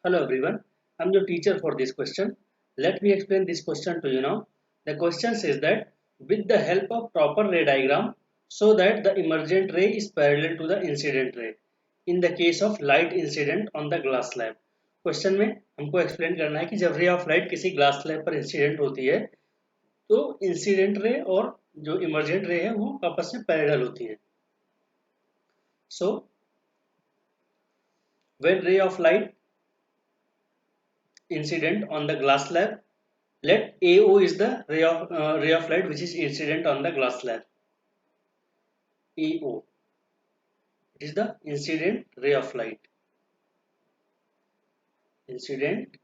Hello everyone, I'm your teacher for this question. Let me explain this question to you now. The question says that with the help of proper ray diagram, so that the emergent ray is parallel to the incident ray in the case of light incident on the glass slab. Question में हमको explain करना है कि जब ray of light किसी glass slab पर incident होती है तो इंसिडेंट रे और जो इमर्जेंट रे है वो आपस में पैरेलल होती है. So when ray of light incident on the glass slab, let AO is the ray of light which is incident on the glass slab. AO, it is the incident ray of light. Incident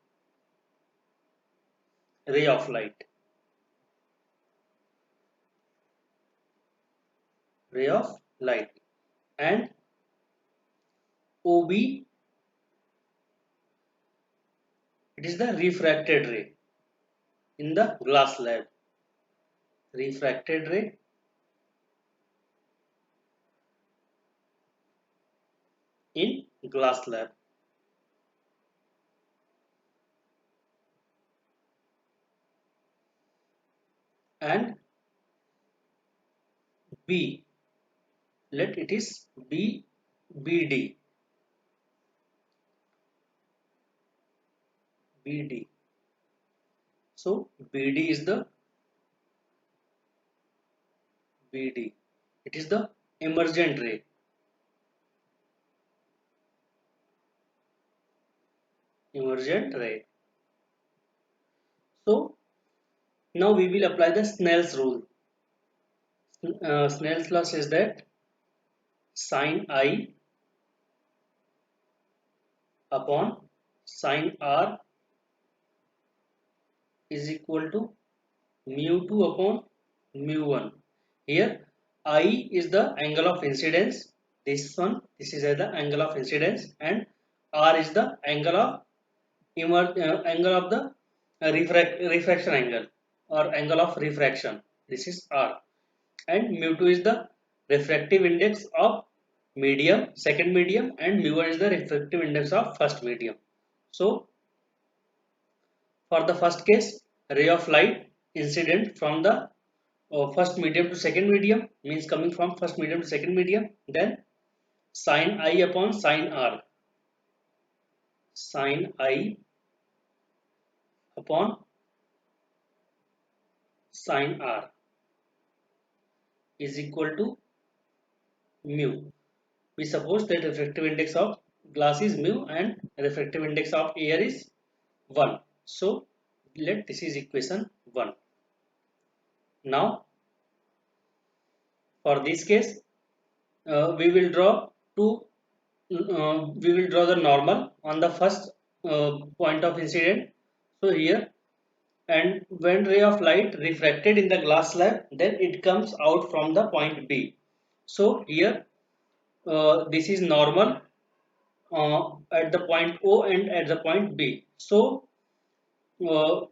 ray of light. Ray of light. And OB, it is the refracted ray in the glass slab. Refracted ray in glass slab. And B, let it is BD. BD. So BD is the BD. It is the emergent ray. Emergent ray. So now we will apply the Snell's rule. Snell's law says that sine I upon sine R is equal to mu2 upon mu1. Here I is the angle of incidence. This is the angle of incidence, and R is the angle of angle of the refraction angle or angle of refraction. This is R. And mu2 is the refractive index of second medium, and mu1 is the refractive index of first medium. So for the first case, ray of light incident from the first medium to second medium, means coming from first medium to second medium, then sine I upon sine R. Sine I upon sine R is equal to mu. We suppose that refractive index of glass is mu and refractive index of air is 1. So let this is equation 1. Now for this case we will draw the normal on the first point of incident. So here, and when ray of light refracted in the glass slab, then it comes out from the point B. So here this is normal at the point O and at the point B. So uh,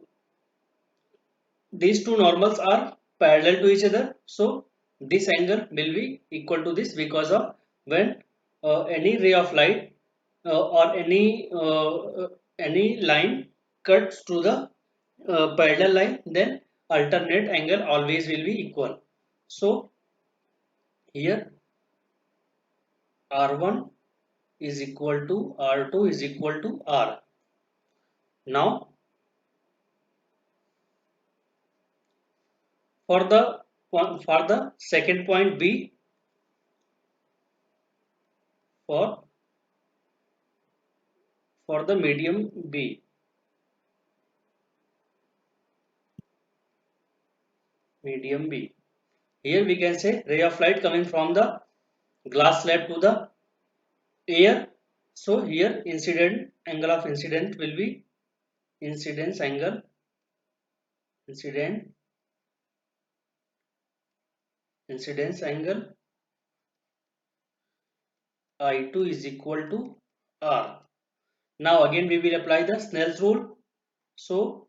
these two normals are parallel to each other. So this angle will be equal to this, because of when any ray of light or any line cuts to the parallel line, then alternate angle always will be equal. So here R1 is equal to R2 is equal to R. Now for the second point B, for the medium B, medium B. Here we can say ray of light coming from the glass slab to the air. So here angle of incident will be incidence angle, incident incidence angle I2 is equal to R. Now again we will apply the Snell's rule. So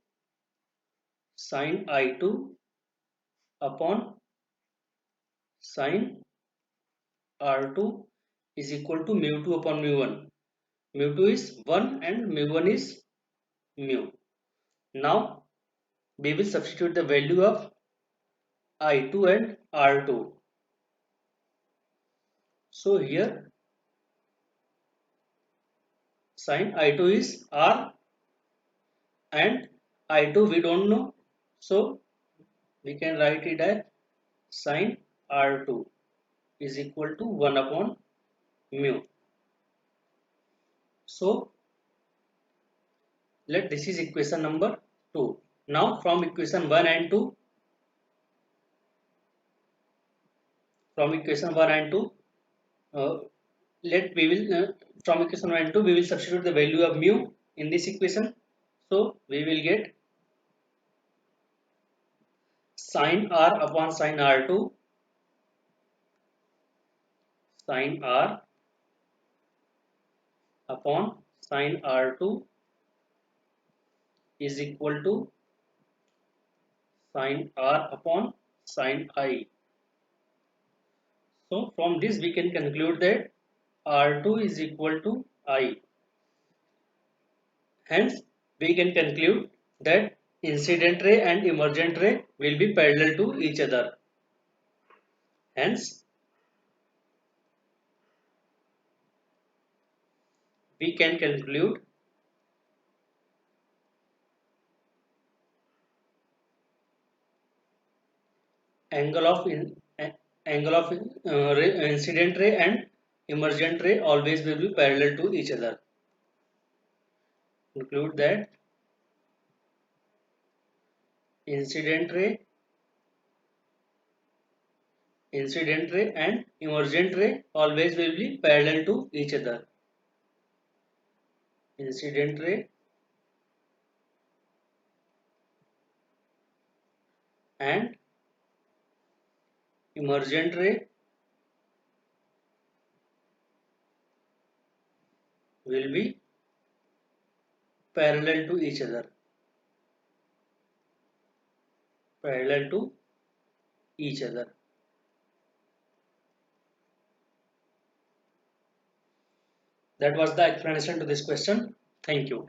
sine I2 upon sine R2 is equal to mu2 upon mu1. mu2 is 1 and mu1 is mu. Now we will substitute the value of I2 and R2. So here sin I2 is R and I2 we don't know, so we can write it as sin R2 is equal to 1 upon mu. So let this is equation number 2. Now from equation 1 and 2, uh, let we will from equation 1 and 2 we will substitute the value of mu in this equation. So we will get sin R upon sin R2, sin R upon sin R2 is equal to sin R upon sin I. So from this we can conclude that R2 is equal to I. Hence we can conclude that incident ray and emergent ray will be parallel to each other. Hence we can conclude angle of incident ray and emergent ray always will be parallel to each other. Conclude that incident ray and emergent ray always will be parallel to each other. Incident ray and emergent ray will be parallel to each other. Parallel to each other. That was the explanation to this question. Thank you.